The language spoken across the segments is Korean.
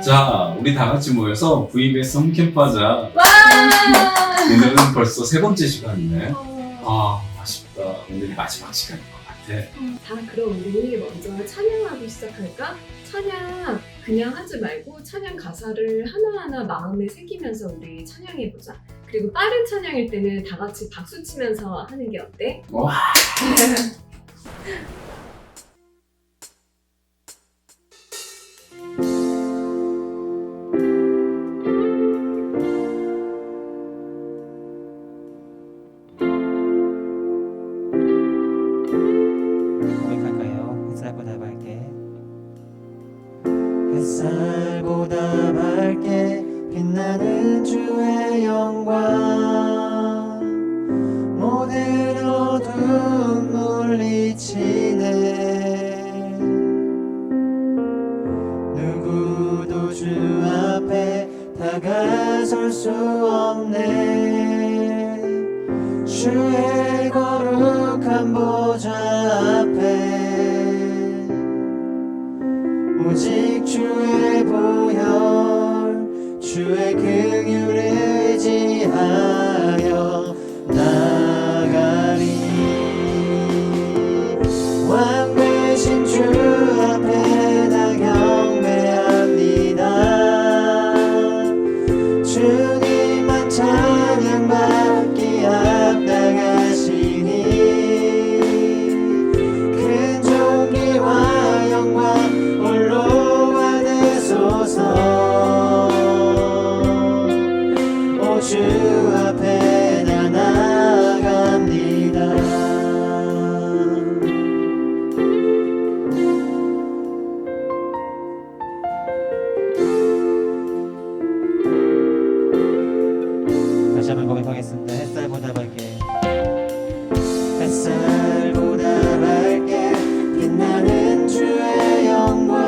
자, 우리 다 같이 모여서 VBS 홈캠프 하자. 와! 오늘은 벌써 세 번째 시간이네. 어, 아쉽다. 오늘이 마지막 시간인 것 같아. 다 그럼 우리 먼저 찬양하고 시작할까? 찬양 그냥 하지 말고 찬양 가사를 하나하나 마음에 새기면서 우리 찬양해보자. 그리고 빠른 찬양일 때는 다 같이 박수 치면서 하는 게 어때? 와. 고백할까요? 햇살보다 밝게 햇살보다 밝게 빛나는 주의 영광 모든 어둠 물리치네 누구도 주 앞에 다가설 수 없네 주의 거룩한 보좌 앞에 오직 주의 보혈 주의 긍휼을 의지하여 나가리 왕 되신 주 앞에 나 경배합니다 주님만 찬양받기 앞당하시니 큰 존귀와 영광 홀로 받으소서 오 주 앞에 나 나아갑니다 다시 한번 고백하겠습니다. 햇살보다 밝게 햇살보다 밝게 빛나는 주의 영광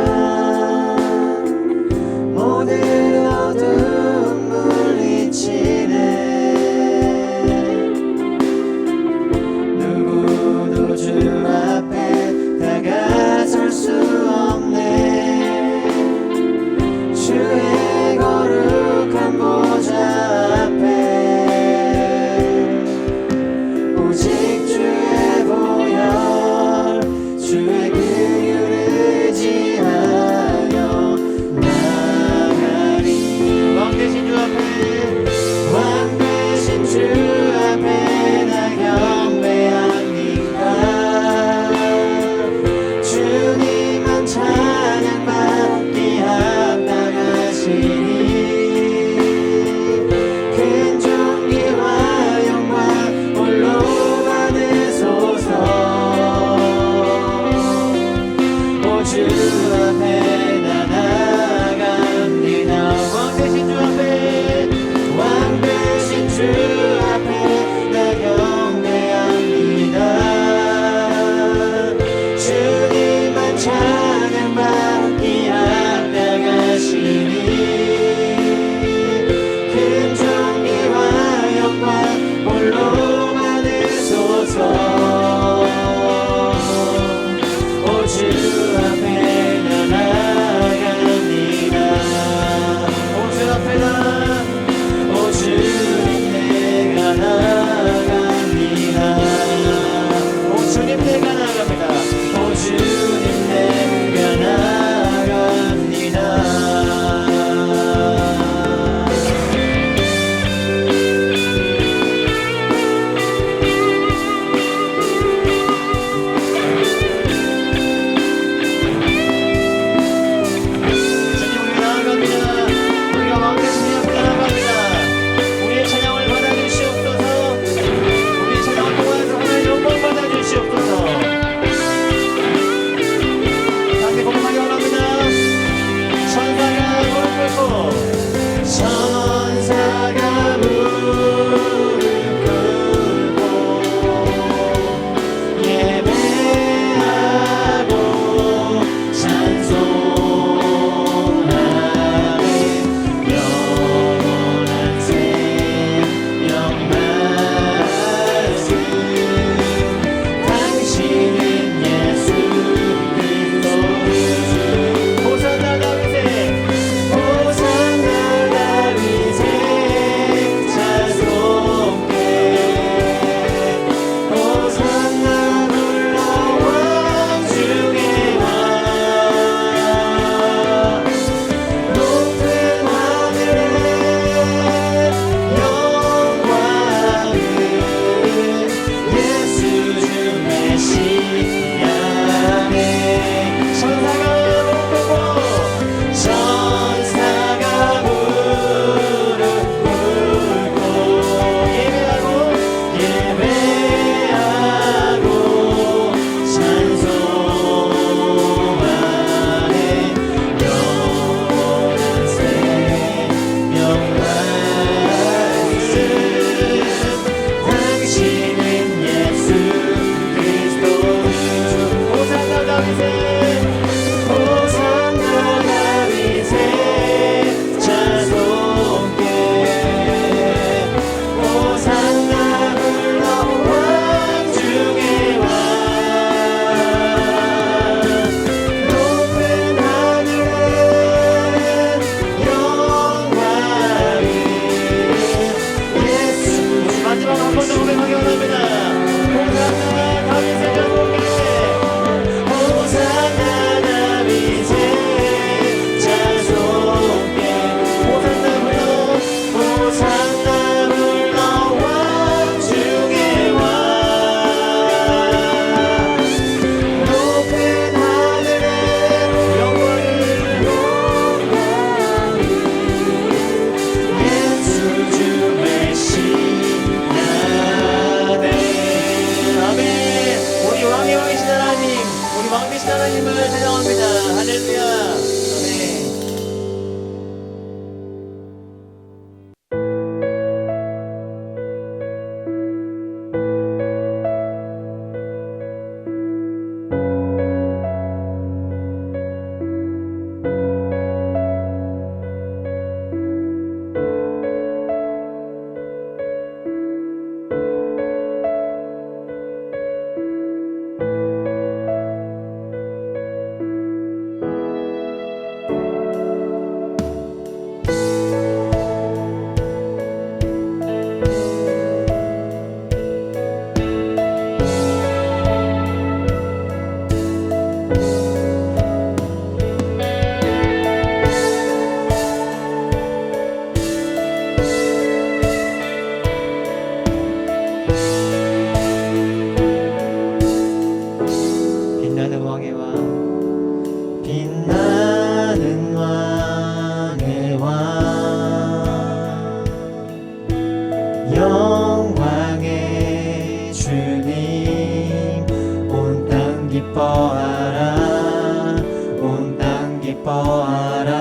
나라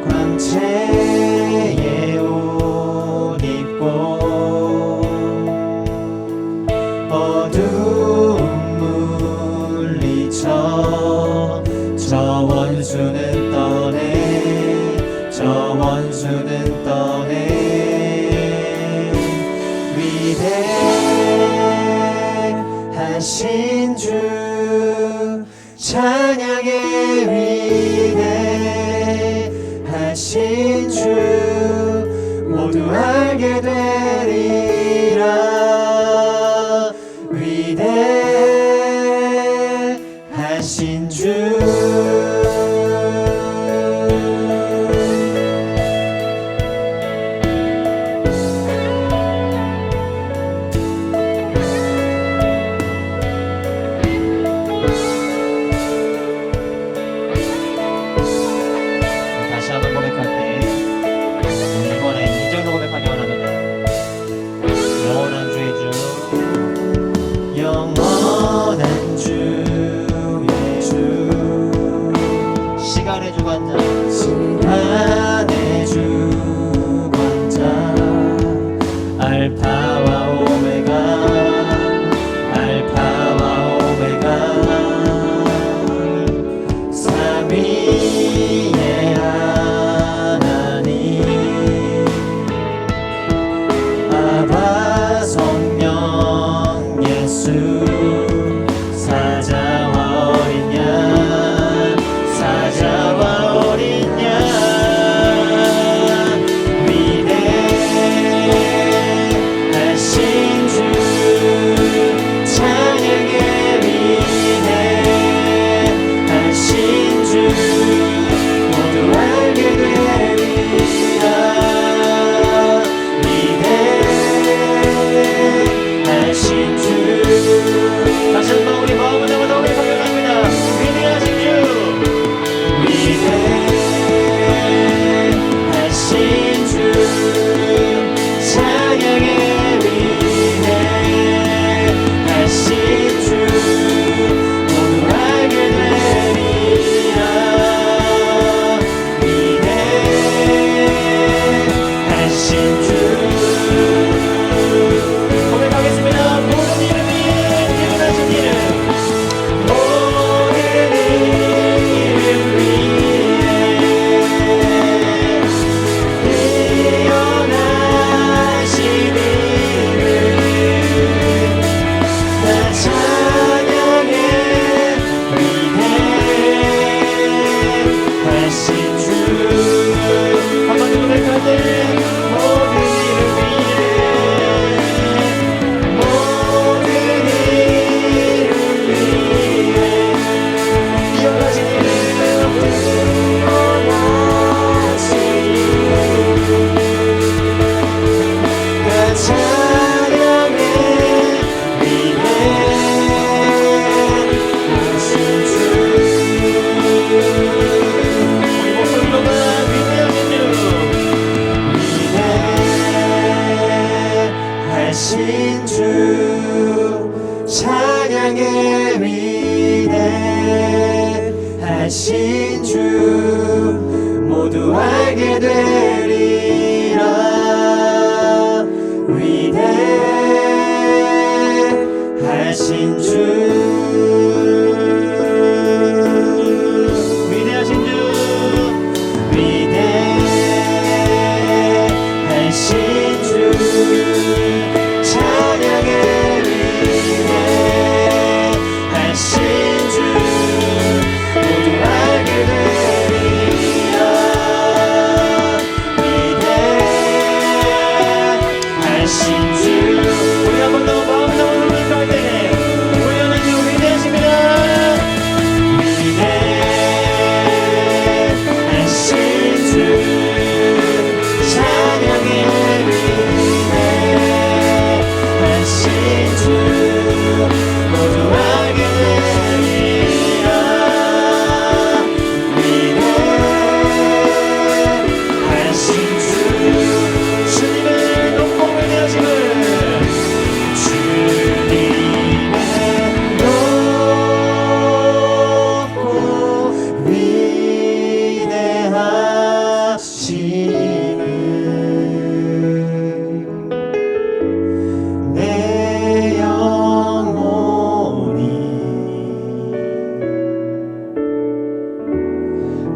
광채의 옷 입고 어두움 물리쳐 저 원수는 떠내 저 원수는 떠내 위대하신 주 찬양의 위대하신 주 모두 알게 되리라 위대하신 주 다시 한번 고백할게. 이번에 2절로 고백하기 원합니다. 영원한 주의 주 영원한 주의 주 시간의 주관자 시간의 주관자 알파와 오메가 알파와 오메가 삼위의 하나님 아바 성령 예수 사자와 어린 양 사자와 어린 양 위대하신 주 찬양의 위대하신 주 모두 알게 되리라 위대하신 주 다시 한번 우리 마음을 담아 우리 고백합니다. 위대하신 주 위대하신 주 찬양의 위대하신 주 모두 알게 되리라 위대하신 주 고백하겠습니다. 모든 이름 위에 뛰어나신 이름 모든 이름 위에 뛰어나신 이름 나 찬양해 위대하신 주 한번 더 고백하네 모든 이름 위에 모든 이름 위에 뛰어나신 이름 뛰어나신 나 찬양해 위대하신 주 우리 목소리로만 위대하신 주 위대하신 주 찬양의 위대하신 주 모두 알게 되리라 위대하신 주 위대하신 주 위대하신 주 찬양의 위대하신 주 모두 알게 되리라 위대하신 주 우리 한 번 더 마음을 담아 고백할 때에 우연한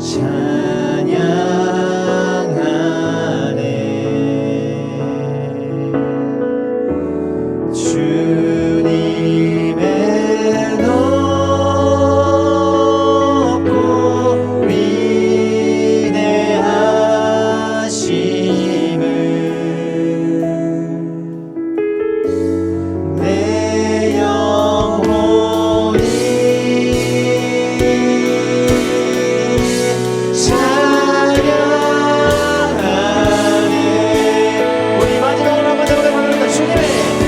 찬양하네 주님의 높고 위대하심을 내 영혼이 찬양하네. 우리 마지막으로 한번 더 부릅니다. 주님의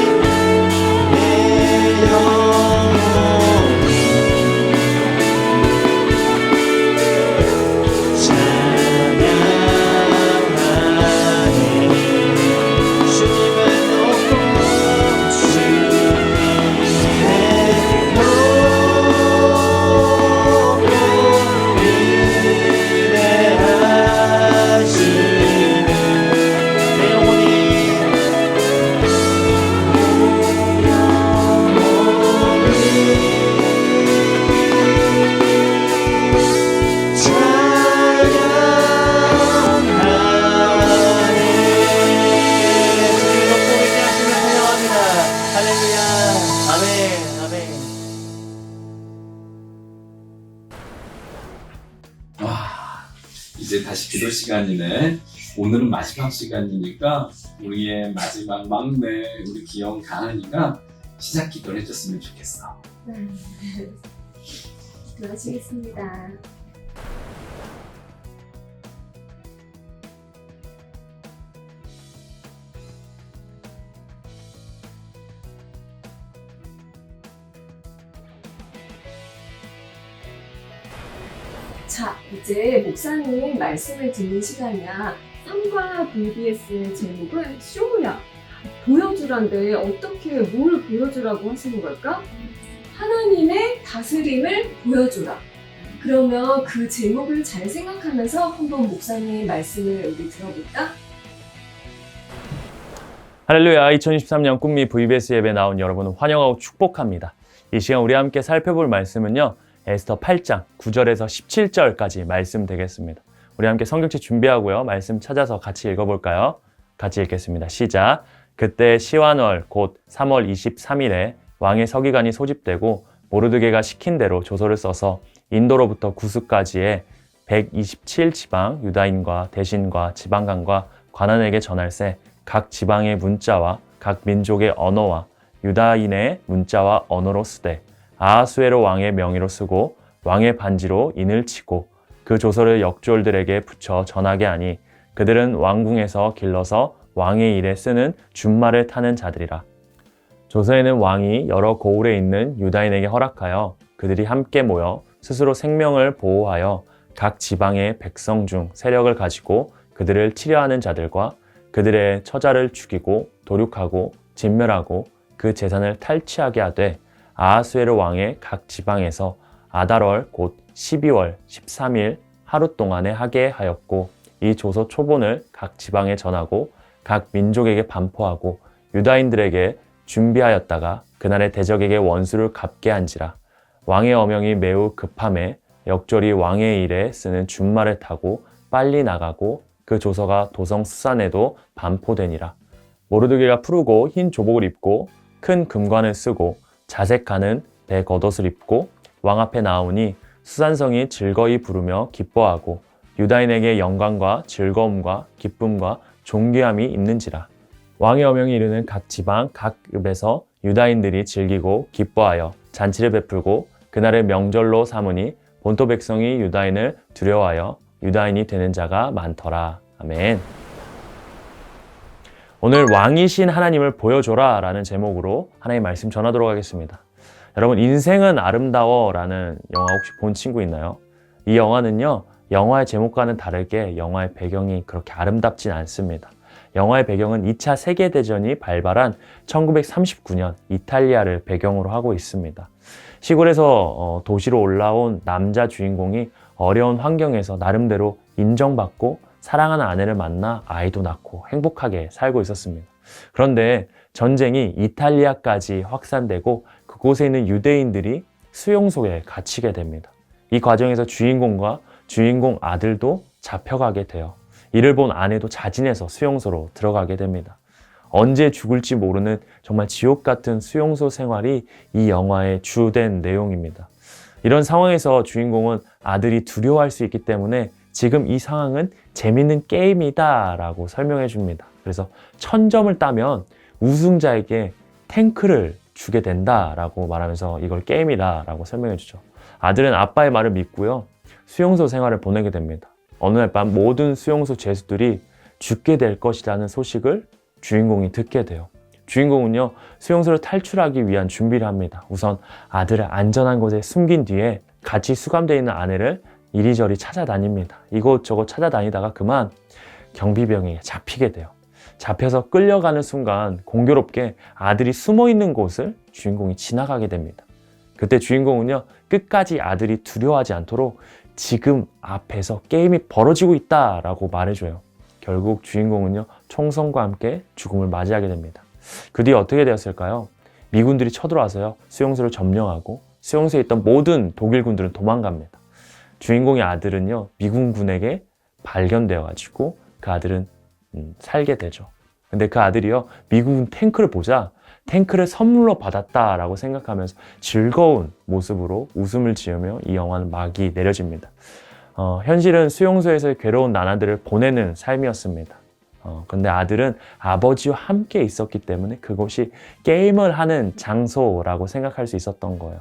높고 위대하심을 내 영혼이 와, 이제 다시 기도 시간이네. 오늘은 마지막 시간이니까 우리의 마지막 막내 우리 귀여운 가은이가 시작 기도를 해줬으면 좋겠어. 기도하시겠습니다. 자, 이제 목사님 말씀을 듣는 시간이야. 3과 VBS의 제목은 쇼야. 보여주란데 어떻게 뭘 보여주라고 하시는 걸까? 하나님의 다스림을 보여주라. 그러면 그 제목을 잘 생각하면서 한번 목사님 말씀을 우리 들어볼까? 할렐루야. 2023년 꿈미 VBS 예배 나온 여러분을 환영하고 축복합니다. 이 시간 우리 함께 살펴볼 말씀은요, 에스더 8장 9절에서 17절까지 말씀 되겠습니다. 우리 함께 성경책 준비하고요, 말씀 찾아서 같이 읽어볼까요? 같이 읽겠습니다. 시작. 그때 시완월 곧 3월 23일에 왕의 서기관이 소집되고 모르드게가 시킨 대로 조서를 써서 인도로부터 구스까지의 127지방 유다인과 대신과 지방관과 관원에게 전할세. 각 지방의 문자와 각 민족의 언어와 유다인의 문자와 언어로 쓰되 아하수에로 왕의 명의로 쓰고 왕의 반지로 인을 치고 그 조서를 역졸들에게 붙여 전하게 하니 그들은 왕궁에서 길러서 왕의 일에 쓰는 준말을 타는 자들이라. 조서에는 왕이 여러 고을에 있는 유다인에게 허락하여 그들이 함께 모여 스스로 생명을 보호하여 각 지방의 백성 중 세력을 가지고 그들을 치려하는 자들과 그들의 처자를 죽이고 도륙하고 진멸하고 그 재산을 탈취하게 하되 아하수에르 왕의 각 지방에서 아달월 곧 12월 13일 하루 동안에 하게 하였고 이 조서 초본을 각 지방에 전하고 각 민족에게 반포하고 유다인들에게 준비하였다가 그날의 대적에게 원수를 갚게 한지라. 왕의 어명이 매우 급함에 역졸이 왕의 일에 쓰는 준말을 타고 빨리 나가고 그 조서가 도성 수산에도 반포되니라. 모르드게가 푸르고 흰 조복을 입고 큰 금관을 쓰고 자색하는 대겉옷을 입고 왕 앞에 나오니 수산성이 즐거이 부르며 기뻐하고 유다인에게 영광과 즐거움과 기쁨과 존귀함이 있는지라. 왕의 어명이 이르는 각 지방 각 읍에서 유다인들이 즐기고 기뻐하여 잔치를 베풀고 그날을 명절로 삼으니 본토 백성이 유다인을 두려워하여 유다인이 되는 자가 많더라. 아멘. 오늘 왕이신 하나님을 보여줘라 라는 제목으로 하나님의 말씀 전하도록 하겠습니다. 여러분, 인생은 아름다워 라는 영화 혹시 본 친구 있나요? 이 영화는요, 영화의 제목과는 다르게 영화의 배경이 그렇게 아름답진 않습니다. 영화의 배경은 2차 세계대전이 발발한 1939년 이탈리아를 배경으로 하고 있습니다. 시골에서 도시로 올라온 남자 주인공이 어려운 환경에서 나름대로 인정받고 사랑하는 아내를 만나 아이도 낳고 행복하게 살고 있었습니다. 그런데 전쟁이 이탈리아까지 확산되고 그곳에 있는 유대인들이 수용소에 갇히게 됩니다. 이 과정에서 주인공과 주인공 아들도 잡혀가게 돼요. 이를 본 아내도 자진해서 수용소로 들어가게 됩니다. 언제 죽을지 모르는 정말 지옥 같은 수용소 생활이 이 영화의 주된 내용입니다. 이런 상황에서 주인공은 아들이 두려워할 수 있기 때문에 지금 이 상황은 재밌는 게임이다 라고 설명해 줍니다. 그래서 1000점을 따면 우승자에게 탱크를 주게 된다라고 말하면서 이걸 게임이다 라고 설명해 주죠. 아들은 아빠의 말을 믿고요. 수용소 생활을 보내게 됩니다. 어느 날 밤 모든 수용소 죄수들이 죽게 될 것이라는 소식을 주인공이 듣게 돼요. 주인공은요, 수용소를 탈출하기 위한 준비를 합니다. 우선 아들을 안전한 곳에 숨긴 뒤에 같이 수감되어 있는 아내를 이리저리 찾아다닙니다. 이곳저곳 찾아다니다가 그만 경비병에 잡히게 돼요. 잡혀서 끌려가는 순간 공교롭게 아들이 숨어 있는 곳을 주인공이 지나가게 됩니다. 그때 주인공은요, 끝까지 아들이 두려워하지 않도록 지금 앞에서 게임이 벌어지고 있다라고 말해줘요. 결국 주인공은요, 총성과 함께 죽음을 맞이하게 됩니다. 그 뒤에 어떻게 되었을까요? 미군들이 쳐들어와서요, 수용소를 점령하고 수용소에 있던 모든 독일군들은 도망갑니다. 주인공의 아들은요, 미군군에게 발견되어가지고 그 아들은 살게 되죠. 근데 그 아들이요, 미군 탱크를 보자 탱크를 선물로 받았다라고 생각하면서 즐거운 모습으로 웃음을 지으며 이 영화는 막이 내려집니다. 현실은 수용소에서의 괴로운 나날들을 보내는 삶이었습니다. 근데 아들은 아버지와 함께 있었기 때문에 그곳이 게임을 하는 장소라고 생각할 수 있었던 거예요.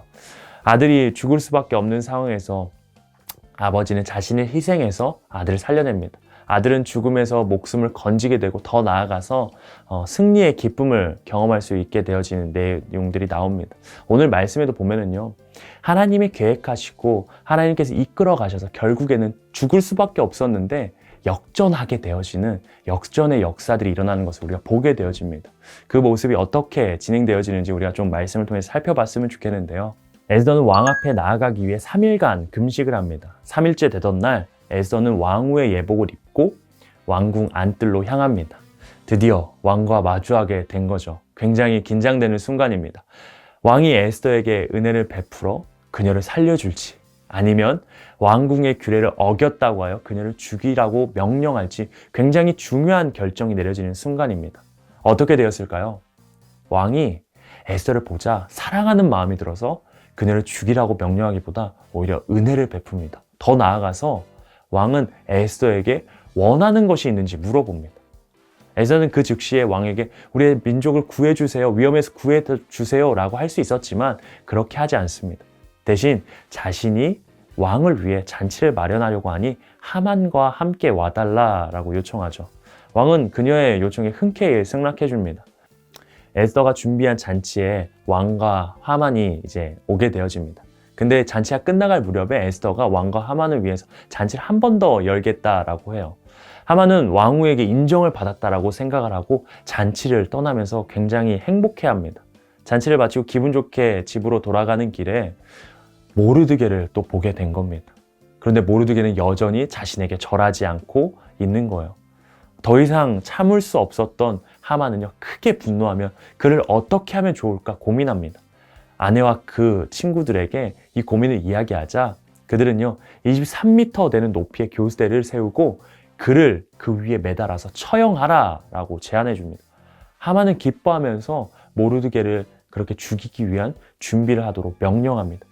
아들이 죽을 수밖에 없는 상황에서 아버지는 자신을 희생해서 아들을 살려냅니다. 아들은 죽음에서 목숨을 건지게 되고 더 나아가서 승리의 기쁨을 경험할 수 있게 되어지는 내용들이 나옵니다. 오늘 말씀에도 보면은요, 하나님이 계획하시고 하나님께서 이끌어 가셔서 결국에는 죽을 수밖에 없었는데 역전하게 되어지는 역전의 역사들이 일어나는 것을 우리가 보게 되어집니다. 그 모습이 어떻게 진행되어지는지 우리가 좀 말씀을 통해서 살펴봤으면 좋겠는데요. 에스더는 왕 앞에 나아가기 위해 3일간 금식을 합니다. 3일째 되던 날 에스더는 왕후의 예복을 입고 왕궁 안뜰로 향합니다. 드디어 왕과 마주하게 된 거죠. 굉장히 긴장되는 순간입니다. 왕이 에스더에게 은혜를 베풀어 그녀를 살려줄지, 아니면 왕궁의 규례를 어겼다고 하여 그녀를 죽이라고 명령할지 굉장히 중요한 결정이 내려지는 순간입니다. 어떻게 되었을까요? 왕이 에스더를 보자 사랑하는 마음이 들어서 그녀를 죽이라고 명령하기보다 오히려 은혜를 베풉니다. 더 나아가서 왕은 에스더에게 원하는 것이 있는지 물어봅니다. 에스더는 그 즉시에 왕에게 우리의 민족을 구해주세요, 위험에서 구해주세요 라고 할 수 있었지만 그렇게 하지 않습니다. 대신 자신이 왕을 위해 잔치를 마련하려고 하니 하만과 함께 와달라라고 요청하죠. 왕은 그녀의 요청에 흔쾌히 승낙해 줍니다. 에스더가 준비한 잔치에 왕과 하만이 이제 오게 되어집니다. 근데 잔치가 끝나갈 무렵에 에스더가 왕과 하만을 위해서 잔치를 한 번 더 열겠다라고 해요. 하만은 왕후에게 인정을 받았다라고 생각을 하고 잔치를 떠나면서 굉장히 행복해합니다. 잔치를 마치고 기분 좋게 집으로 돌아가는 길에 모르드게를 또 보게 된 겁니다. 그런데 모르드게는 여전히 자신에게 절하지 않고 있는 거예요. 더 이상 참을 수 없었던 하만은요, 크게 분노하며 그를 어떻게 하면 좋을까 고민합니다. 아내와 그 친구들에게 이 고민을 이야기하자 그들은요, 23m 되는 높이의 교대를 세우고 그를 그 위에 매달아서 처형하라 라고 제안해 줍니다. 하만은 기뻐하면서 모르드게를 그렇게 죽이기 위한 준비를 하도록 명령합니다.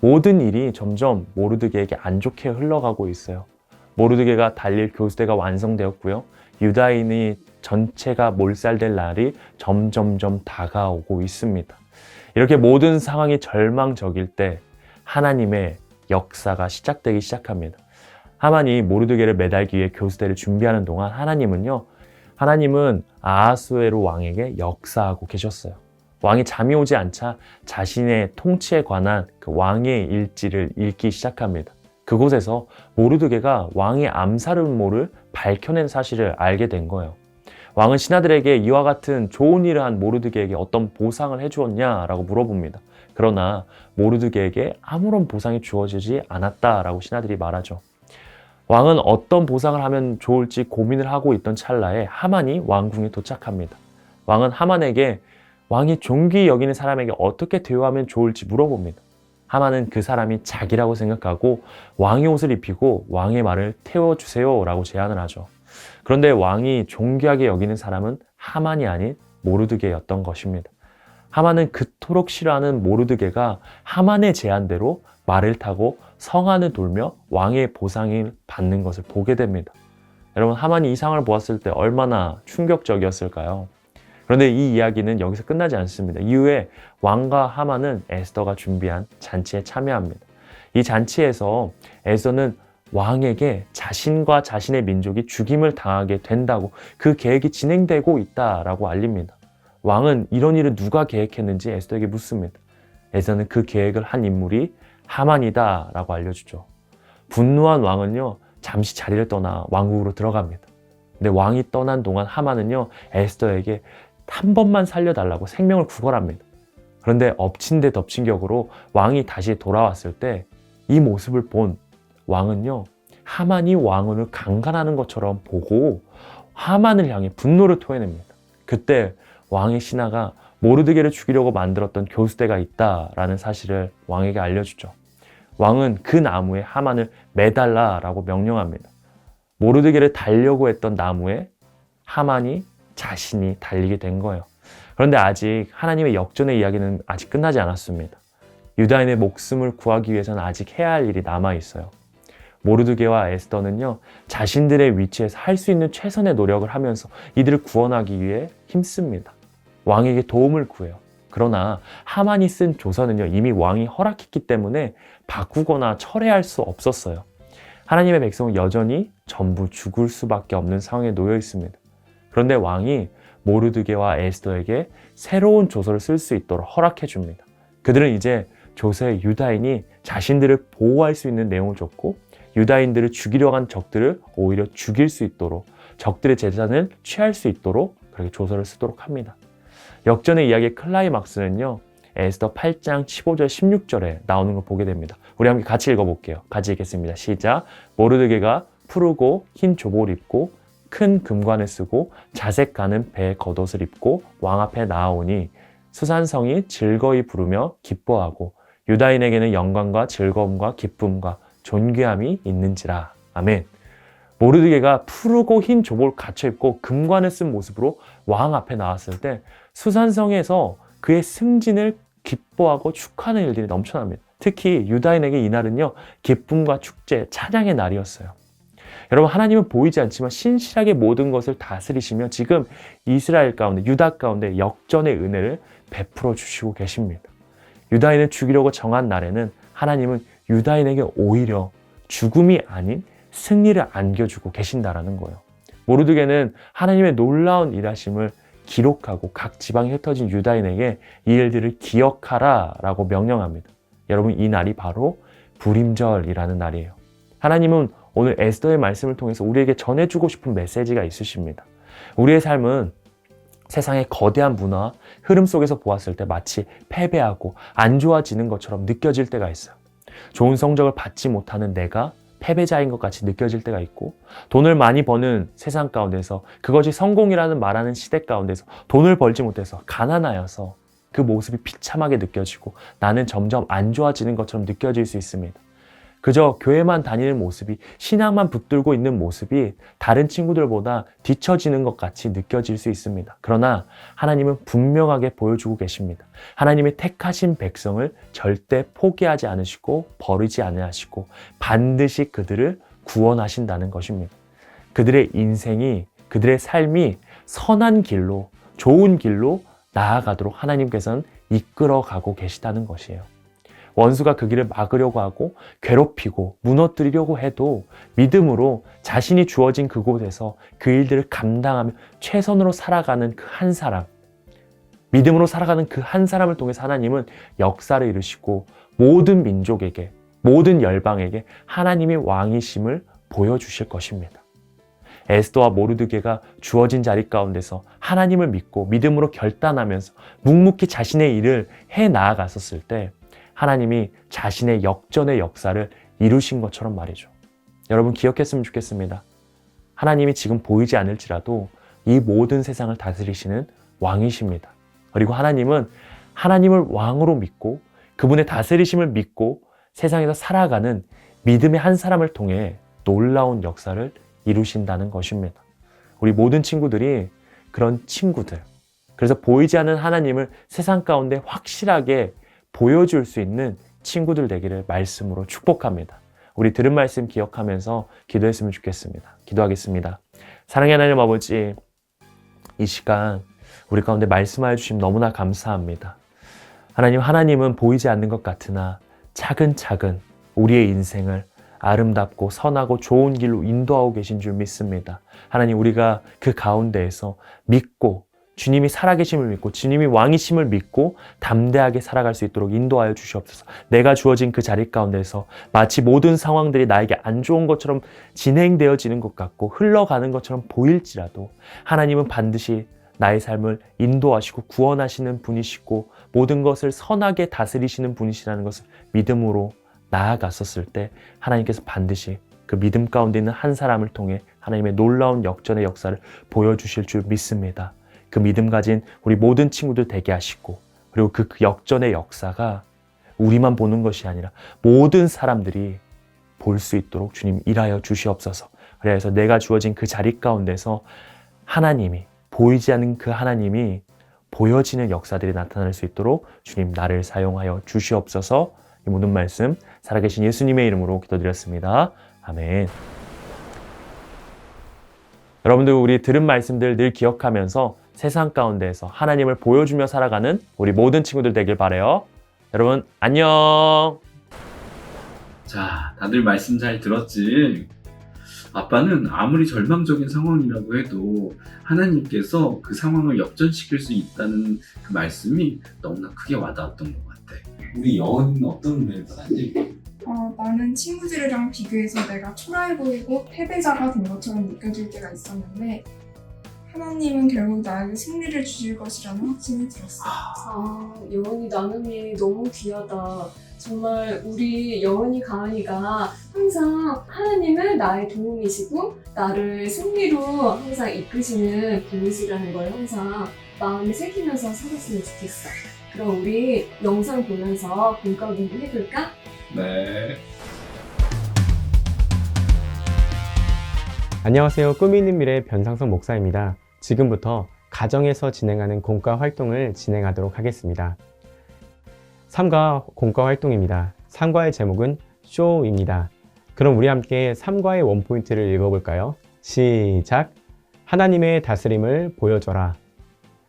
모든 일이 점점 모르드게에게 안 좋게 흘러가고 있어요. 모르드게가 달릴 교수대가 완성되었고요. 유다인이 전체가 몰살될 날이 점점점 다가오고 있습니다. 이렇게 모든 상황이 절망적일 때 하나님의 역사가 시작되기 시작합니다. 하만이 모르드게를 매달기 위해 교수대를 준비하는 동안 하나님은 아하수에로 왕에게 역사하고 계셨어요. 왕이 잠이 오지 않자 자신의 통치에 관한 그 왕의 일지를 읽기 시작합니다. 그곳에서 모르드게가 왕의 암살 음모를 밝혀낸 사실을 알게 된 거예요. 왕은 신하들에게 이와 같은 좋은 일을 한 모르드게에게 어떤 보상을 해주었냐라고 물어봅니다. 그러나 모르드게에게 아무런 보상이 주어지지 않았다라고 신하들이 말하죠. 왕은 어떤 보상을 하면 좋을지 고민을 하고 있던 찰나에 하만이 왕궁에 도착합니다. 왕은 하만에게 왕이 존귀 여기는 사람에게 어떻게 대우하면 좋을지 물어봅니다. 하만은 그 사람이 자기라고 생각하고 왕의 옷을 입히고 왕의 말을 태워주세요 라고 제안을 하죠. 그런데 왕이 존귀하게 여기는 사람은 하만이 아닌 모르드게였던 것입니다. 하만은 그토록 싫어하는 모르드게가 하만의 제안대로 말을 타고 성안을 돌며 왕의 보상을 받는 것을 보게 됩니다. 여러분, 하만이 이 상황을 보았을 때 얼마나 충격적이었을까요? 그런데 이 이야기는 여기서 끝나지 않습니다. 이후에 왕과 하만은 에스더가 준비한 잔치에 참여합니다. 이 잔치에서 에스더는 왕에게 자신과 자신의 민족이 죽임을 당하게 된다고 그 계획이 진행되고 있다라고 알립니다. 왕은 이런 일을 누가 계획했는지 에스더에게 묻습니다. 에스더는 그 계획을 한 인물이 하만이다 라고 알려주죠. 분노한 왕은요, 잠시 자리를 떠나 왕국으로 들어갑니다. 근데 왕이 떠난 동안 하만은요, 에스더에게 한 번만 살려달라고 생명을 구걸합니다. 그런데 엎친 데 덮친 격으로 왕이 다시 돌아왔을 때 이 모습을 본 왕은요, 하만이 왕을 강간하는 것처럼 보고 하만을 향해 분노를 토해냅니다. 그때 왕의 신하가 모르드게를 죽이려고 만들었던 교수대가 있다라는 사실을 왕에게 알려주죠. 왕은 그 나무에 하만을 매달라라고 명령합니다. 모르드게를 달려고 했던 나무에 하만이 자신이 달리게 된 거예요. 그런데 아직 하나님의 역전의 이야기는 아직 끝나지 않았습니다. 유다인의 목숨을 구하기 위해서는 아직 해야 할 일이 남아 있어요. 모르드게와 에스더는요, 자신들의 위치에서 할 수 있는 최선의 노력을 하면서 이들을 구원하기 위해 힘씁니다. 왕에게 도움을 구해요. 그러나 하만이 쓴 조서는요, 이미 왕이 허락했기 때문에 바꾸거나 철회할 수 없었어요. 하나님의 백성은 여전히 전부 죽을 수밖에 없는 상황에 놓여 있습니다. 그런데 왕이 모르드게와 에스더에게 새로운 조서를 쓸 수 있도록 허락해 줍니다. 그들은 이제 조서에 유다인이 자신들을 보호할 수 있는 내용을 줬고, 유다인들을 죽이려고 한 적들을 오히려 죽일 수 있도록, 적들의 재산을 취할 수 있도록 그렇게 조서를 쓰도록 합니다. 역전의 이야기의 클라이막스는요, 에스더 8장 15절 16절에 나오는 걸 보게 됩니다. 우리 함께 같이 읽어볼게요. 같이 읽겠습니다. 시작. 모르드게가 푸르고 흰 조복을 입고 큰 금관을 쓰고 자색 가는 배의 겉옷을 입고 왕 앞에 나아오니 수산성이 즐거이 부르며 기뻐하고 유다인에게는 영광과 즐거움과 기쁨과 존귀함이 있는지라. 아멘. 모르드게가 푸르고 흰 조복을 갖춰 입고 금관을 쓴 모습으로 왕 앞에 나왔을 때 수산성에서 그의 승진을 기뻐하고 축하하는 일들이 넘쳐납니다. 특히 유다인에게 이날은요, 기쁨과 축제, 찬양의 날이었어요. 여러분, 하나님은 보이지 않지만 신실하게 모든 것을 다스리시며 지금 이스라엘 가운데, 유다 가운데 역전의 은혜를 베풀어 주시고 계십니다. 유다인을 죽이려고 정한 날에는 하나님은 유다인에게 오히려 죽음이 아닌 승리를 안겨주고 계신다라는 거예요. 모르드게는 하나님의 놀라운 일하심을 기록하고 각 지방에 흩어진 유다인에게 이 일들을 기억하라 라고 명령합니다. 여러분, 이 날이 바로 불임절이라는 날이에요. 하나님은 오늘 에스더의 말씀을 통해서 우리에게 전해주고 싶은 메시지가 있으십니다. 우리의 삶은 세상의 거대한 문화, 흐름 속에서 보았을 때 마치 패배하고 안 좋아지는 것처럼 느껴질 때가 있어요. 좋은 성적을 받지 못하는 내가 패배자인 것 같이 느껴질 때가 있고, 돈을 많이 버는 세상 가운데서 그것이 성공이라는 말하는 시대 가운데서 돈을 벌지 못해서 가난하여서 그 모습이 비참하게 느껴지고 나는 점점 안 좋아지는 것처럼 느껴질 수 있습니다. 그저 교회만 다니는 모습이, 신앙만 붙들고 있는 모습이 다른 친구들보다 뒤처지는 것 같이 느껴질 수 있습니다. 그러나 하나님은 분명하게 보여주고 계십니다. 하나님의 택하신 백성을 절대 포기하지 않으시고 버리지 않으시고 반드시 그들을 구원하신다는 것입니다. 그들의 인생이, 그들의 삶이 선한 길로, 좋은 길로 나아가도록 하나님께서는 이끌어가고 계시다는 것이에요. 원수가 그 길을 막으려고 하고 괴롭히고 무너뜨리려고 해도 믿음으로 자신이 주어진 그곳에서 그 일들을 감당하며 최선으로 살아가는 그 한 사람, 믿음으로 살아가는 그 한 사람을 통해서 하나님은 역사를 이루시고 모든 민족에게, 모든 열방에게 하나님의 왕이심을 보여주실 것입니다. 에스더와 모르드게가 주어진 자리 가운데서 하나님을 믿고 믿음으로 결단하면서 묵묵히 자신의 일을 해 나아갔었을 때 하나님이 자신의 역전의 역사를 이루신 것처럼 말이죠. 여러분 기억했으면 좋겠습니다. 하나님이 지금 보이지 않을지라도 이 모든 세상을 다스리시는 왕이십니다. 그리고 하나님은 하나님을 왕으로 믿고 그분의 다스리심을 믿고 세상에서 살아가는 믿음의 한 사람을 통해 놀라운 역사를 이루신다는 것입니다. 우리 모든 친구들이 그런 친구들, 그래서 보이지 않는 하나님을 세상 가운데 확실하게 보여줄 수 있는 친구들 되기를 말씀으로 축복합니다. 우리 들은 말씀 기억하면서 기도했으면 좋겠습니다. 기도하겠습니다. 사랑의 하나님 아버지, 이 시간 우리 가운데 말씀하여 주심 너무나 감사합니다. 하나님은 보이지 않는 것 같으나 차근차근 우리의 인생을 아름답고 선하고 좋은 길로 인도하고 계신 줄 믿습니다. 하나님, 우리가 그 가운데에서 믿고 주님이 살아계심을 믿고 주님이 왕이심을 믿고 담대하게 살아갈 수 있도록 인도하여 주시옵소서. 내가 주어진 그 자리 가운데서 마치 모든 상황들이 나에게 안 좋은 것처럼 진행되어지는 것 같고 흘러가는 것처럼 보일지라도 하나님은 반드시 나의 삶을 인도하시고 구원하시는 분이시고 모든 것을 선하게 다스리시는 분이시라는 것을 믿음으로 나아갔었을 때 하나님께서 반드시 그 믿음 가운데 있는 한 사람을 통해 하나님의 놀라운 역전의 역사를 보여주실 줄 믿습니다. 그 믿음 가진 우리 모든 친구들 되게 하시고 그리고 그 역전의 역사가 우리만 보는 것이 아니라 모든 사람들이 볼 수 있도록 주님 일하여 주시옵소서. 그래서 내가 주어진 그 자리 가운데서 하나님이 보이지 않는 그 하나님이 보여지는 역사들이 나타날 수 있도록 주님 나를 사용하여 주시옵소서. 이 모든 말씀 살아계신 예수님의 이름으로 기도드렸습니다. 아멘. 여러분들 우리 들은 말씀들 늘 기억하면서 세상 가운데에서 하나님을 보여주며 살아가는 우리 모든 친구들 되길 바라요. 여러분 안녕. 자, 다들 말씀 잘 들었지? 아빠는 아무리 절망적인 상황이라고 해도 하나님께서 그 상황을 역전시킬 수 있다는 그 말씀이 너무나 크게 와닿았던 것 같아. 우리 여은이는 어떤 은혜를 받았니? 나는 친구들이랑 비교해서 내가 초라해 보이고 패배자가 된 것처럼 느껴질 때가 있었는데 하나님은 결국 나에게 승리를 주실 것이라는 확신이 들었어. 여은이 나눔이 너무 귀하다. 정말 우리 여은이 가은이가 항상 하나님은 나의 도움이시고 나를 승리로 항상 이끄시는 분이시라는 걸 항상 마음에 새기면서 살았으면 좋겠어. 그럼 우리 영상 보면서 공과 공부 해볼까? 네. 안녕하세요. 꿈이 있는 미래 변상석 목사입니다. 지금부터 가정에서 진행하는 공과 활동을 진행하도록 하겠습니다. 3과 공과 활동입니다. 3과의 제목은 쇼입니다. 그럼 우리 함께 3과의 원포인트를 읽어볼까요? 시작! 하나님의 다스림을 보여줘라.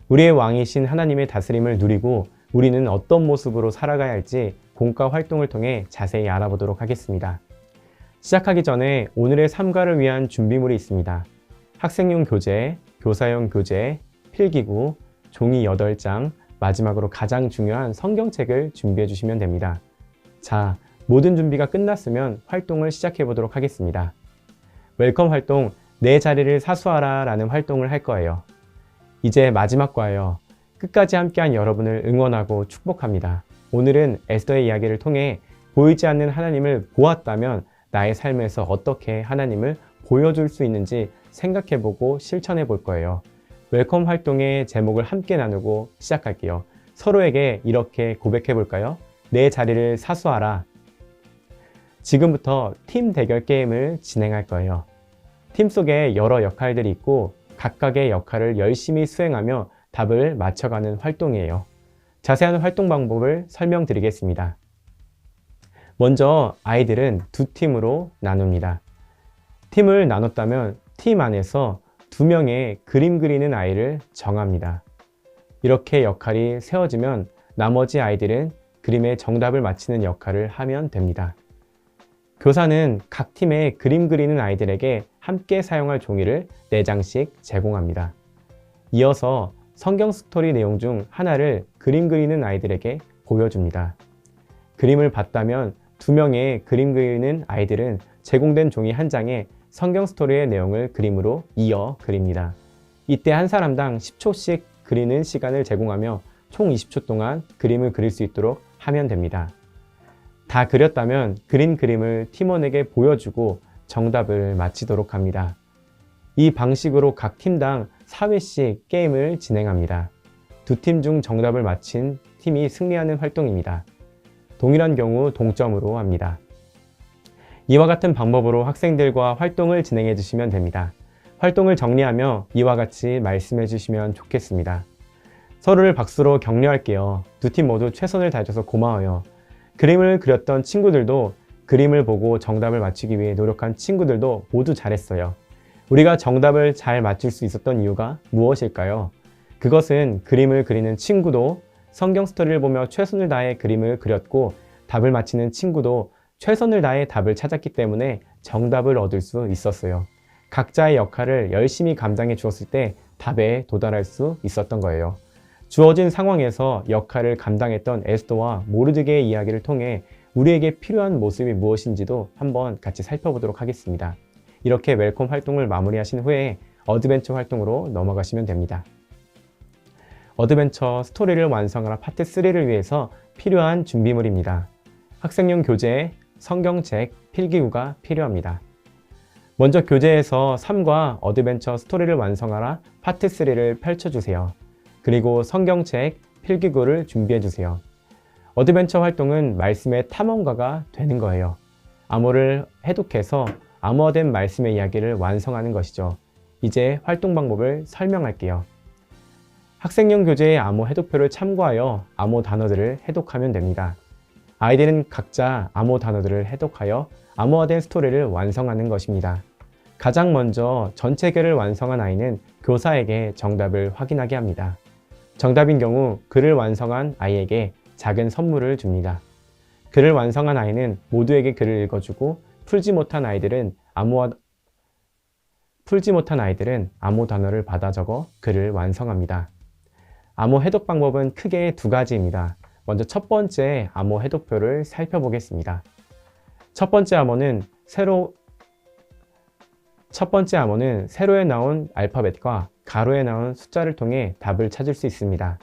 우리의 왕이신 하나님의 다스림을 누리고 우리는 어떤 모습으로 살아가야 할지 공과 활동을 통해 자세히 알아보도록 하겠습니다. 시작하기 전에 오늘의 3과를 위한 준비물이 있습니다. 학생용 교재, 교사용 교재, 필기구, 종이 8장, 마지막으로 가장 중요한 성경책을 준비해 주시면 됩니다. 자, 모든 준비가 끝났으면 활동을 시작해 보도록 하겠습니다. 웰컴 활동, 내 자리를 사수하라 라는 활동을 할 거예요. 이제 마지막 과예요. 끝까지 함께한 여러분을 응원하고 축복합니다. 오늘은 에스더의 이야기를 통해 보이지 않는 하나님을 보았다면 나의 삶에서 어떻게 하나님을 보여줄 수 있는지 생각해보고 실천해 볼 거예요. 웰컴 활동의 제목을 함께 나누고 시작할게요. 서로에게 이렇게 고백해 볼까요? 내 자리를 사수하라. 지금부터 팀 대결 게임을 진행할 거예요. 팀 속에 여러 역할들이 있고 각각의 역할을 열심히 수행하며 답을 맞춰가는 활동이에요. 자세한 활동 방법을 설명드리겠습니다. 먼저 아이들은 두 팀으로 나눕니다. 팀을 나눴다면 팀 안에서 2명의 그림 그리는 아이를 정합니다. 이렇게 역할이 세워지면 나머지 아이들은 그림의 정답을 맞히는 역할을 하면 됩니다. 교사는 각 팀의 그림 그리는 아이들에게 함께 사용할 종이를 4장씩 제공합니다. 이어서 성경 스토리 내용 중 하나를 그림 그리는 아이들에게 보여줍니다. 그림을 봤다면 2명의 그림 그리는 아이들은 제공된 종이 한 장에 성경 스토리의 내용을 그림으로 이어 그립니다. 이때 한 사람당 10초씩 그리는 시간을 제공하며 총 20초 동안 그림을 그릴 수 있도록 하면 됩니다. 다 그렸다면 그린 그림을 팀원에게 보여주고 정답을 맞히도록 합니다. 이 방식으로 각 팀당 4회씩 게임을 진행합니다. 두 팀 중 정답을 맞힌 팀이 승리하는 활동입니다. 동일한 경우 동점으로 합니다. 이와 같은 방법으로 학생들과 활동을 진행해 주시면 됩니다. 활동을 정리하며 이와 같이 말씀해 주시면 좋겠습니다. 서로를 박수로 격려할게요. 두 팀 모두 최선을 다해줘서 고마워요. 그림을 그렸던 친구들도 그림을 보고 정답을 맞추기 위해 노력한 친구들도 모두 잘했어요. 우리가 정답을 잘 맞출 수 있었던 이유가 무엇일까요? 그것은 그림을 그리는 친구도 성경 스토리를 보며 최선을 다해 그림을 그렸고 답을 맞히는 친구도 최선을 다해 답을 찾았기 때문에 정답을 얻을 수 있었어요. 각자의 역할을 열심히 감당해 주었을 때 답에 도달할 수 있었던 거예요. 주어진 상황에서 역할을 감당했던 에스더와 모르드게의 이야기를 통해 우리에게 필요한 모습이 무엇인지도 한번 같이 살펴보도록 하겠습니다. 이렇게 웰컴 활동을 마무리하신 후에 어드벤처 활동으로 넘어가시면 됩니다. 어드벤처 스토리를 완성하라 파트 3를 위해서 필요한 준비물입니다. 학생용 교재, 성경책, 필기구가 필요합니다. 먼저 교재에서 3과 어드벤처 스토리를 완성하라 파트 3를 펼쳐주세요. 그리고 성경책, 필기구를 준비해주세요. 어드벤처 활동은 말씀의 탐험가가 되는 거예요. 암호를 해독해서 암호화된 말씀의 이야기를 완성하는 것이죠. 이제 활동 방법을 설명할게요. 학생용 교재의 암호 해독표를 참고하여 암호 단어들을 해독하면 됩니다. 아이들은 각자 암호 단어들을 해독하여 암호화된 스토리를 완성하는 것입니다. 가장 먼저 전체 글을 완성한 아이는 교사에게 정답을 확인하게 합니다. 정답인 경우 글을 완성한 아이에게 작은 선물을 줍니다. 글을 완성한 아이는 모두에게 글을 읽어주고 풀지 못한 아이들은 암호 단어를 받아 적어 글을 완성합니다. 암호 해독 방법은 크게 두 가지입니다. 먼저 첫 번째 암호 해독표를 살펴보겠습니다. 첫 번째 암호는 세로에 나온 알파벳과 가로에 나온 숫자를 통해 답을 찾을 수 있습니다.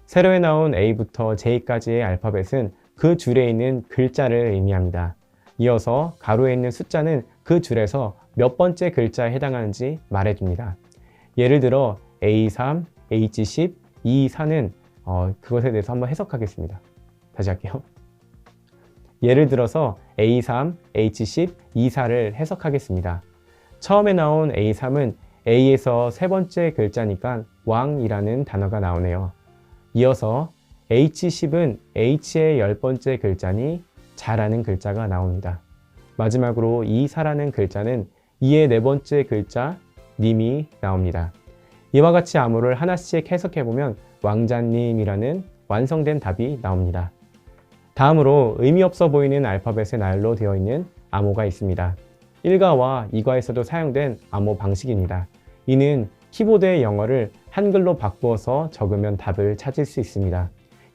세로에 나온 A부터 J까지의 알파벳은 그 줄에 있는 글자를 의미합니다. 이어서 가로에 있는 숫자는 그 줄에서 몇 번째 글자에 해당하는지 말해줍니다. 예를 들어 A3, H10, E4는 그것에 대해서 한번 해석하겠습니다. 다시 할게요. 예를 들어서 A3, H10, E4를 해석하겠습니다. 처음에 나온 A3은 A에서 세 번째 글자니까 왕이라는 단어가 나오네요. 이어서 H10은 H의 10번째 글자니 자라는 글자가 나옵니다. 마지막으로 E4라는 글자는 E의 네 번째 글자 님이 나옵니다. 이와 같이 암호를 하나씩 해석해보면 왕자님이라는 완성된 답이 나옵니다. 다음으로 의미 없어 보이는 알파벳의 날로 되어 있는 암호가 있습니다. 1과와 2과에서도 사용된 암호 방식입니다. 이는 키보드의 영어를 한글로 바꾸어서 적으면 답을 찾을 수 있습니다.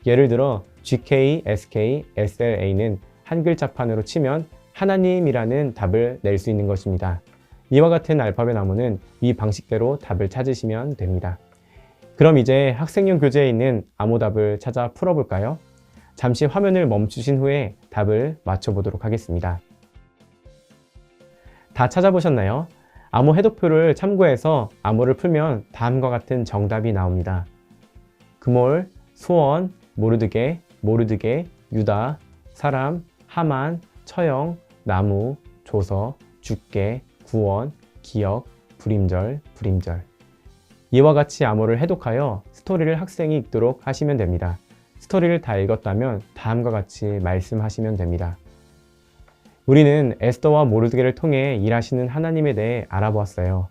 예를 들어 GK, SK, SLA는 한글자판으로 치면 하나님이라는 답을 낼 수 있는 것입니다. 이와 같은 알파벳 암호는 이 방식대로 답을 찾으시면 됩니다. 그럼 이제 학생용 교재에 있는 암호답을 찾아 풀어볼까요? 잠시 화면을 멈추신 후에 답을 맞춰보도록 하겠습니다. 다 찾아보셨나요? 암호 해독표를 참고해서 암호를 풀면 다음과 같은 정답이 나옵니다. 그몰, 소원, 모르드게, 유다, 사람, 하만, 처형, 나무, 조서, 죽게, 구원, 기억, 불임절. 이와 같이 암호를 해독하여 스토리를 학생이 읽도록 하시면 됩니다. 스토리를 다 읽었다면 다음과 같이 말씀하시면 됩니다. 우리는 에스더와 모르드게를 통해 일하시는 하나님에 대해 알아보았어요.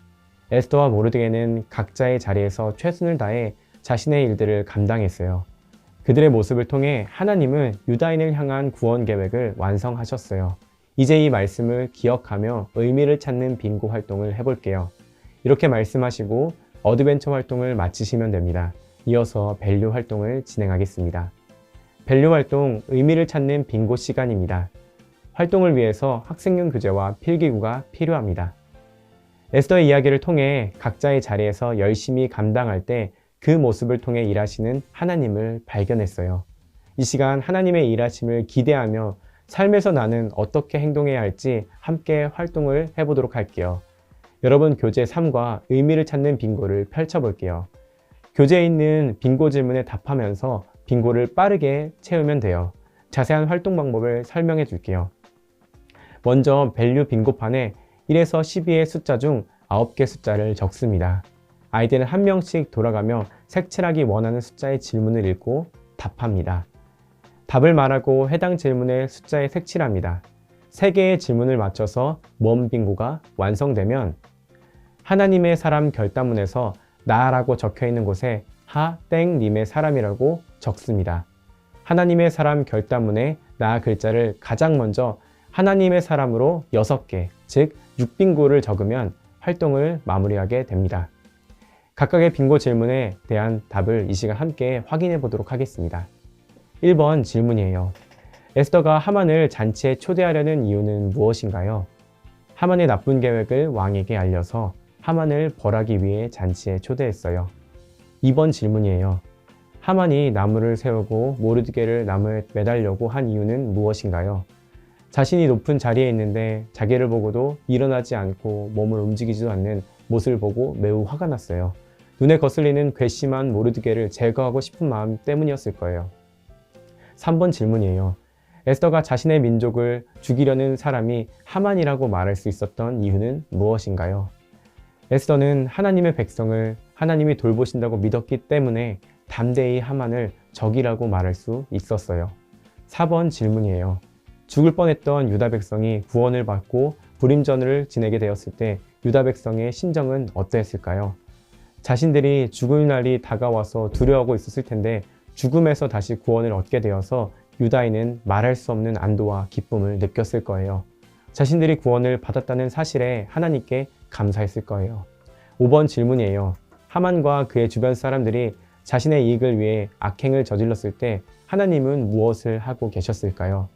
에스더와 모르드게는 각자의 자리에서 최선을 다해 자신의 일들을 감당했어요. 그들의 모습을 통해 하나님은 유다인을 향한 구원 계획을 완성하셨어요. 이제 이 말씀을 기억하며 의미를 찾는 빙고 활동을 해볼게요. 이렇게 말씀하시고 어드벤처 활동을 마치시면 됩니다. 이어서 밸류 활동을 진행하겠습니다. 밸류 활동, 의미를 찾는 빙고 시간입니다. 활동을 위해서 학생용 교재와 필기구가 필요합니다. 에스더의 이야기를 통해 각자의 자리에서 열심히 감당할 때 그 모습을 통해 일하시는 하나님을 발견했어요. 이 시간 하나님의 일하심을 기대하며 삶에서 나는 어떻게 행동해야 할지 함께 활동을 해보도록 할게요. 여러분, 교재 3과 의미를 찾는 빙고를 펼쳐볼게요. 교재에 있는 빙고 질문에 답하면서 빙고를 빠르게 채우면 돼요. 자세한 활동 방법을 설명해 줄게요. 먼저 밸류 빙고판에 1에서 12의 숫자 중 9개 숫자를 적습니다. 아이들은 한 명씩 돌아가며 색칠하기 원하는 숫자의 질문을 읽고 답합니다. 답을 말하고 해당 질문의 숫자에 색칠합니다. 3개의 질문을 맞춰서 원 빙고가 완성되면 하나님의 사람 결단문에서 나라고 적혀 있는 곳에 하땡님의 사람이라고 적습니다. 하나님의 사람 결단문에 나 글자를 가장 먼저 하나님의 사람으로 6개, 즉 6빙고를 적으면 활동을 마무리하게 됩니다. 각각의 빙고 질문에 대한 답을 이 시간 함께 확인해 보도록 하겠습니다. 1번 질문이에요. 에스더가 하만을 잔치에 초대하려는 이유는 무엇인가요? 하만의 나쁜 계획을 왕에게 알려서 하만을 벌하기 위해 잔치에 초대했어요. 2번 질문이에요. 하만이 나무를 세우고 모르드게를 나무에 매달려고 한 이유는 무엇인가요? 자신이 높은 자리에 있는데 자기를 보고도 일어나지 않고 몸을 움직이지도 않는 모습을 보고 매우 화가 났어요. 눈에 거슬리는 괘씸한 모르드게를 제거하고 싶은 마음 때문이었을 거예요. 3번 질문이에요. 에스더가 자신의 민족을 죽이려는 사람이 하만이라고 말할 수 있었던 이유는 무엇인가요? 에스더는 하나님의 백성을 하나님이 돌보신다고 믿었기 때문에 담대히 하만을 적이라고 말할 수 있었어요. 4번 질문이에요. 죽을 뻔했던 유다 백성이 구원을 받고 불임전을 지내게 되었을 때 유다 백성의 심정은 어떠했을까요? 자신들이 죽을 날이 다가와서 두려워하고 있었을 텐데 죽음에서 다시 구원을 얻게 되어서 유다인은 말할 수 없는 안도와 기쁨을 느꼈을 거예요. 자신들이 구원을 받았다는 사실에 하나님께 감사했을 거예요. 5번 질문이에요. 하만과 그의 주변 사람들이 자신의 이익을 위해 악행을 저질렀을 때 하나님은 무엇을 하고 계셨을까요?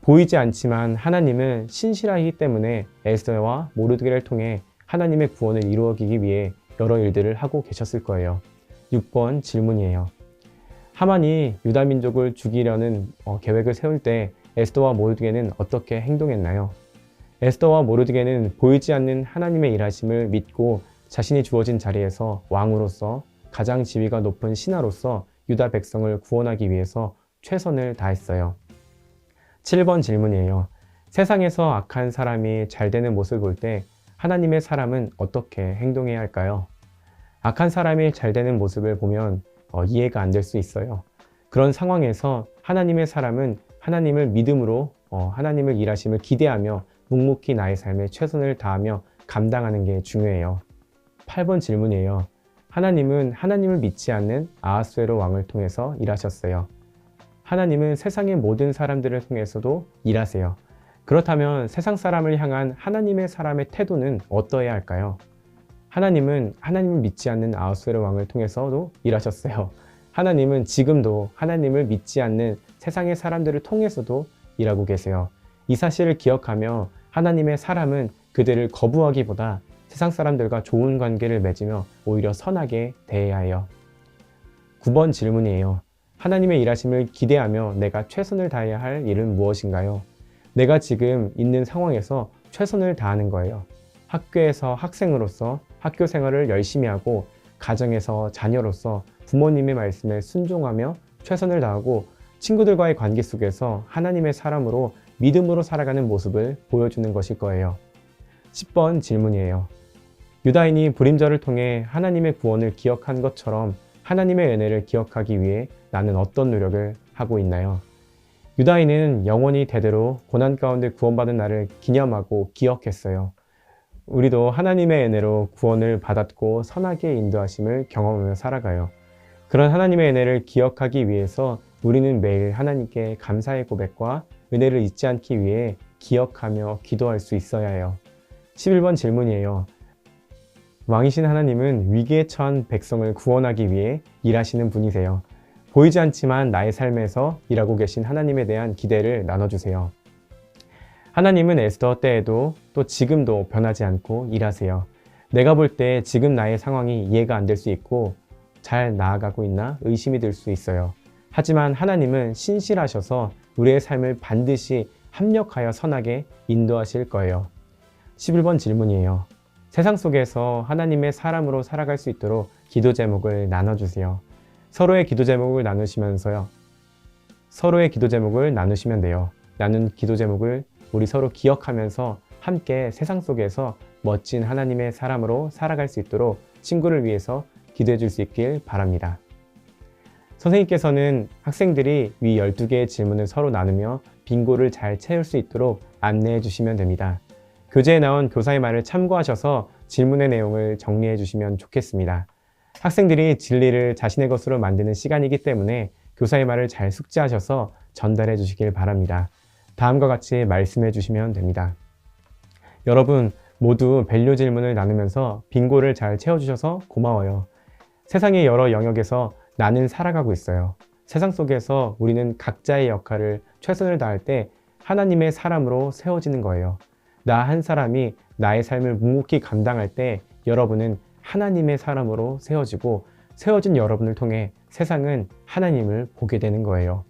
보이지 않지만 하나님은 신실하기 때문에 에스더와 모르드게를 통해 하나님의 구원을 이루어지기 위해 여러 일들을 하고 계셨을 거예요. 6번 질문이에요. 하만이 유다 민족을 죽이려는 계획을 세울 때 에스더와 모르드게는 어떻게 행동했나요? 에스더와 모르드게는 보이지 않는 하나님의 일하심을 믿고 자신이 주어진 자리에서 왕으로서 가장 지위가 높은 신하로서 유다 백성을 구원하기 위해서 최선을 다했어요. 7번 질문이에요. 세상에서 악한 사람이 잘 되는 모습을 볼 때 하나님의 사람은 어떻게 행동해야 할까요? 악한 사람이 잘 되는 모습을 보면 이해가 안 될 수 있어요. 그런 상황에서 하나님의 사람은 하나님을 믿음으로 하나님을 일하심을 기대하며 묵묵히 나의 삶에 최선을 다하며 감당하는 게 중요해요. 8번 질문이에요. 하나님은 하나님을 믿지 않는 아하수에로 왕을 통해서 일하셨어요. 하나님은 세상의 모든 사람들을 통해서도 일하세요. 그렇다면 세상 사람을 향한 하나님의 사람의 태도는 어떠해야 할까요? 하나님은 하나님을 믿지 않는 아하수에로 왕을 통해서도 일하셨어요. 하나님은 지금도 하나님을 믿지 않는 세상의 사람들을 통해서도 일하고 계세요. 이 사실을 기억하며 하나님의 사람은 그들을 거부하기보다 세상 사람들과 좋은 관계를 맺으며 오히려 선하게 대해야 해요. 9번 질문이에요. 하나님의 일하심을 기대하며 내가 최선을 다해야 할 일은 무엇인가요? 내가 지금 있는 상황에서 최선을 다하는 거예요. 학교에서 학생으로서 학교 생활을 열심히 하고 가정에서 자녀로서 부모님의 말씀에 순종하며 최선을 다하고 친구들과의 관계 속에서 하나님의 사람으로 믿음으로 살아가는 모습을 보여주는 것일 거예요. 10번 질문이에요. 유다인이 불임절을 통해 하나님의 구원을 기억한 것처럼 하나님의 은혜를 기억하기 위해 나는 어떤 노력을 하고 있나요? 유다인은 영원히 대대로 고난 가운데 구원받은 나를 기념하고 기억했어요. 우리도 하나님의 은혜로 구원을 받았고 선하게 인도하심을 경험하며 살아가요. 그런 하나님의 은혜를 기억하기 위해서 우리는 매일 하나님께 감사의 고백과 은혜를 잊지 않기 위해 기억하며 기도할 수 있어야 해요. 11번 질문이에요. 왕이신 하나님은 위기에 처한 백성을 구원하기 위해 일하시는 분이세요. 보이지 않지만 나의 삶에서 일하고 계신 하나님에 대한 기대를 나눠주세요. 하나님은 에스더 때에도 또 지금도 변하지 않고 일하세요. 내가 볼 때 지금 나의 상황이 이해가 안 될 수 있고 잘 나아가고 있나 의심이 들 수 있어요. 하지만 하나님은 신실하셔서 우리의 삶을 반드시 합력하여 선하게 인도하실 거예요. 11번 질문이에요. 세상 속에서 하나님의 사람으로 살아갈 수 있도록 기도 제목을 나눠주세요. 서로의 기도 제목을 나누시면 돼요. 나눈 기도 제목을 우리 서로 기억하면서 함께 세상 속에서 멋진 하나님의 사람으로 살아갈 수 있도록 친구를 위해서 기도해 줄 수 있길 바랍니다. 선생님께서는 학생들이 위 12개의 질문을 서로 나누며 빙고를 잘 채울 수 있도록 안내해 주시면 됩니다. 교재에 나온 교사의 말을 참고하셔서 질문의 내용을 정리해 주시면 좋겠습니다. 학생들이 진리를 자신의 것으로 만드는 시간이기 때문에 교사의 말을 잘 숙지하셔서 전달해 주시길 바랍니다. 다음과 같이 말씀해 주시면 됩니다. 여러분 모두 밸류 질문을 나누면서 빙고를 잘 채워주셔서 고마워요. 세상의 여러 영역에서 나는 살아가고 있어요. 세상 속에서 우리는 각자의 역할을 최선을 다할 때 하나님의 사람으로 세워지는 거예요. 나 한 사람이 나의 삶을 묵묵히 감당할 때 여러분은 하나님의 사람으로 세워지고 세워진 여러분을 통해 세상은 하나님을 보게 되는 거예요.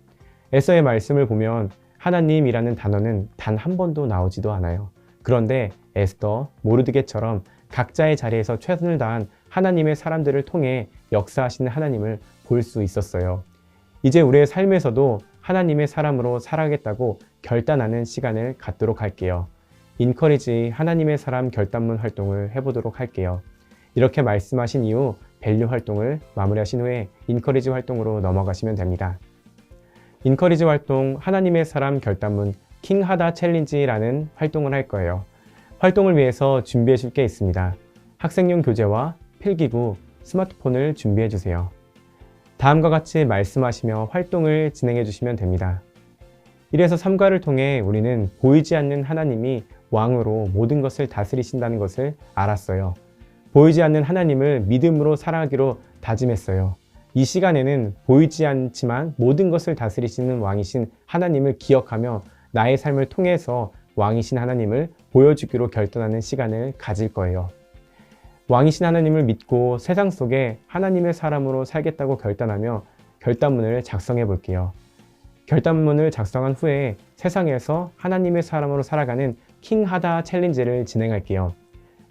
에서의 말씀을 보면 하나님이라는 단어는 단 한 번도 나오지도 않아요. 그런데 에스더, 모르드게처럼 각자의 자리에서 최선을 다한 하나님의 사람들을 통해 역사하시는 하나님을 볼 수 있었어요. 이제 우리의 삶에서도 하나님의 사람으로 살아가겠다고 결단하는 시간을 갖도록 할게요. 인커리지 하나님의 사람 결단문 활동을 해보도록 할게요. 이렇게 말씀하신 이후 밸류 활동을 마무리하신 후에 인커리지 활동으로 넘어가시면 됩니다. 인커리지 활동 하나님의 사람 결단문 킹하다 챌린지라는 활동을 할 거예요. 활동을 위해서 준비해 줄 게 있습니다. 학생용 교재와 필기구, 스마트폰을 준비해 주세요. 다음과 같이 말씀하시며 활동을 진행해 주시면 됩니다. 1에서 3과를 통해 우리는 보이지 않는 하나님이 왕으로 모든 것을 다스리신다는 것을 알았어요. 보이지 않는 하나님을 믿음으로 살아가기로 다짐했어요. 이 시간에는 보이지 않지만 모든 것을 다스리시는 왕이신 하나님을 기억하며 나의 삶을 통해서 왕이신 하나님을 보여주기로 결단하는 시간을 가질 거예요. 왕이신 하나님을 믿고 세상 속에 하나님의 사람으로 살겠다고 결단하며 결단문을 작성해 볼게요. 결단문을 작성한 후에 세상에서 하나님의 사람으로 살아가는 킹하다 챌린지를 진행할게요.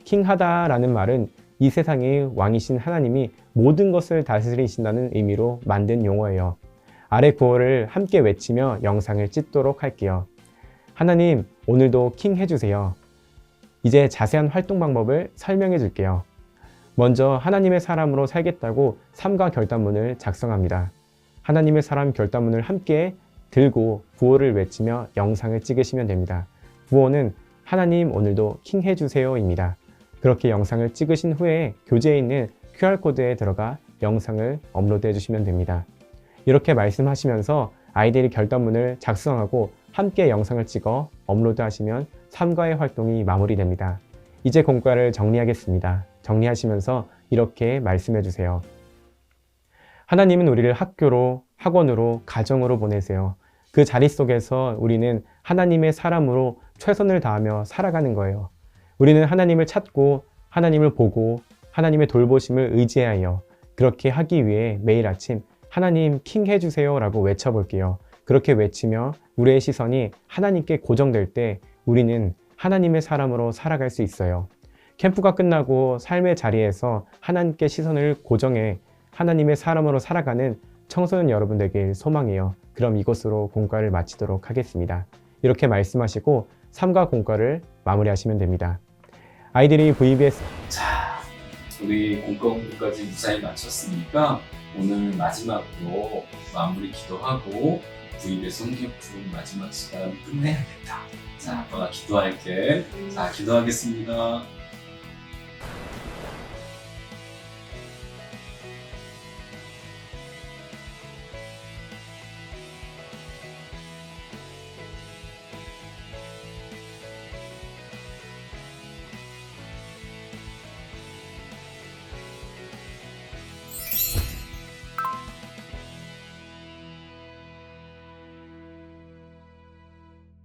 킹하다라는 말은 이 세상의 왕이신 하나님이 모든 것을 다스리신다는 의미로 만든 용어예요. 아래 구호를 함께 외치며 영상을 찍도록 할게요. 하나님, 오늘도 킹 해주세요. 이제 자세한 활동 방법을 설명해 줄게요. 먼저 하나님의 사람으로 살겠다고 3과 결단문을 작성합니다. 하나님의 사람 결단문을 함께 들고 구호를 외치며 영상을 찍으시면 됩니다. 구호는 하나님 오늘도 킹 해주세요입니다. 그렇게 영상을 찍으신 후에 교재에 있는 QR코드에 들어가 영상을 업로드해 주시면 됩니다. 이렇게 말씀하시면서 아이들이 결단문을 작성하고 함께 영상을 찍어 업로드하시면 3과의 활동이 마무리됩니다. 이제 공과를 정리하겠습니다. 정리하시면서 이렇게 말씀해 주세요. 하나님은 우리를 학교로, 학원으로, 가정으로 보내세요. 그 자리 속에서 우리는 하나님의 사람으로 최선을 다하며 살아가는 거예요. 우리는 하나님을 찾고 하나님을 보고 하나님의 돌보심을 의지하여 그렇게 하기 위해 매일 아침 하나님 킹 해주세요 라고 외쳐볼게요. 그렇게 외치며 우리의 시선이 하나님께 고정될 때 우리는 하나님의 사람으로 살아갈 수 있어요. 캠프가 끝나고 삶의 자리에서 하나님께 시선을 고정해 하나님의 사람으로 살아가는 청소년 여러분 되길 소망해요. 그럼 이것으로 공과를 마치도록 하겠습니다. 이렇게 말씀하시고 3과 공과를 마무리하시면 됩니다. 아이들이 VBS 자, 우리 공과 공부까지 무사히 마쳤으니까 오늘 마지막으로 마무리 기도하고 VBS 성경품 마지막 시간 끝내야겠다. 자, 아빠가 기도할게. 자, 기도하겠습니다.